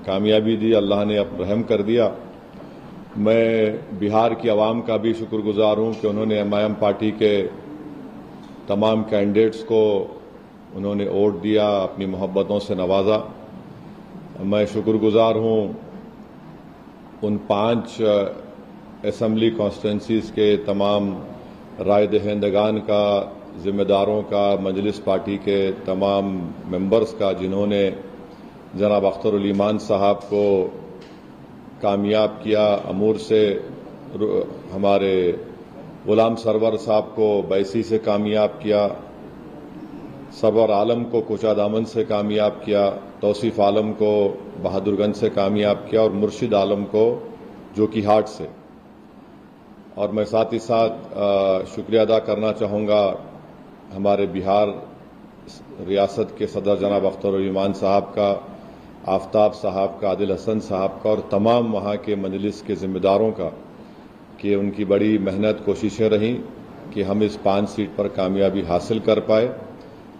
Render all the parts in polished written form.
کامیابی دی، اللہ نے اب رحم کر دیا۔ میں بہار کی عوام کا بھی شکر گزار ہوں کہ انہوں نے ایم پارٹی کے تمام کینڈیڈیٹس کو انہوں نے ووٹ دیا، اپنی محبتوں سے نوازا۔ میں شکر گزار ہوں ان 5 اسمبلی کانسٹیٹوئنسیز کے تمام رائے دہندگان کا، ذمہ داروں کا، مجلس پارٹی کے تمام ممبرز کا، جنہوں نے جناب اختر الایمان صاحب کو کامیاب کیا، امور سے ہمارے غلام سرور صاحب کو بیسی سے کامیاب کیا، سرور عالم کو کوچہ دامن سے کامیاب کیا، توصیف عالم کو بہادر گنج سے کامیاب کیا، اور مرشد عالم کو جوکی ہاٹ سے۔ اور میں ساتھ ہی ساتھ شکریہ ادا کرنا چاہوں گا ہمارے بہار ریاست کے صدر جناب اختر الایمان صاحب کا، آفتاب صاحب کا، عادل حسن صاحب کا، اور تمام وہاں کے مجلس کے ذمہ داروں کا، کہ ان کی بڑی محنت کوششیں رہیں کہ ہم اس 5 سیٹ پر کامیابی حاصل کر پائے،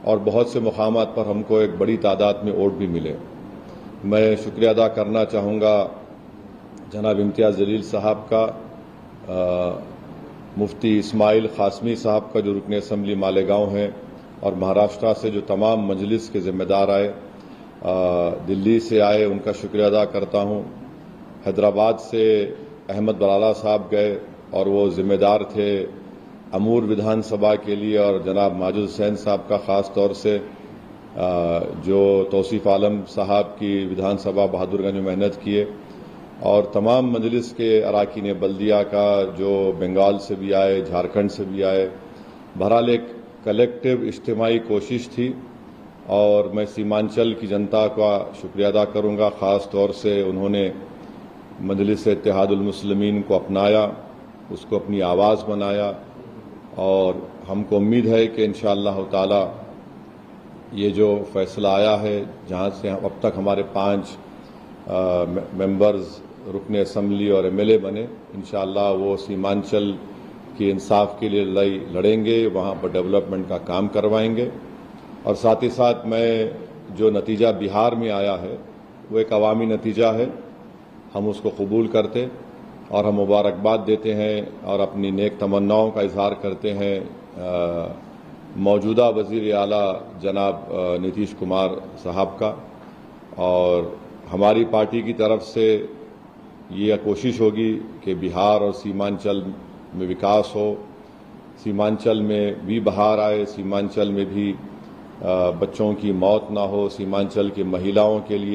اور بہت سے مقامات پر ہم کو ایک بڑی تعداد میں ووٹ بھی ملے۔ میں شکریہ ادا کرنا چاہوں گا جناب امتیاز جلیل صاحب کا، مفتی اسماعیل قاسمی صاحب کا جو رکن اسمبلی مالیگاؤں ہیں، اور مہاراشٹرا سے جو تمام مجلس کے ذمہ دار آئے، دلی سے آئے، ان کا شکریہ ادا کرتا ہوں۔ حیدرآباد سے احمد برالا صاحب گئے اور وہ ذمہ دار تھے امور ودھان سبھا کے لیے، اور جناب ماجد حسین صاحب کا خاص طور سے جو توصیف عالم صاحب کی ودھان سبھا بہادر گنج میں محنت کیے، اور تمام مجلس کے اراکین بلدیہ کا جو بنگال سے بھی آئے، جھارکھنڈ سے بھی آئے۔ بہرحال ایک کلیکٹیو اجتماعی کوشش تھی، اور میں سیمانچل کی جنتا کا شکریہ ادا کروں گا، خاص طور سے انہوں نے مجلس اتحاد المسلمین کو اپنایا، اس کو اپنی آواز بنایا، اور ہم کو امید ہے کہ انشاءاللہ تعالی یہ جو فیصلہ آیا ہے، جہاں سے اب تک ہمارے 5 ممبرز رکن اسمبلی اور ایم ایل اے بنے، انشاءاللہ وہ سیمانچل کی انصاف کے لیے لڑائی لڑیں گے، وہاں پر ڈیولپمنٹ کا کام کروائیں گے۔ اور ساتھ ہی ساتھ میں جو نتیجہ بہار میں آیا ہے وہ ایک عوامی نتیجہ ہے، ہم اس کو قبول کرتے اور ہم مبارکباد دیتے ہیں، اور اپنی نیک تمناؤں کا اظہار کرتے ہیں موجودہ وزیر اعلیٰ جناب نتیش کمار صاحب کا۔ اور ہماری پارٹی کی طرف سے یہ کوشش ہوگی کہ بہار اور سیمانچل میں وکاس ہو، سیمانچل میں بھی بہار آئے، سیمانچل میں بھی بچوں کی موت نہ ہو، سیمانچل کی مہیلاؤں کے لیے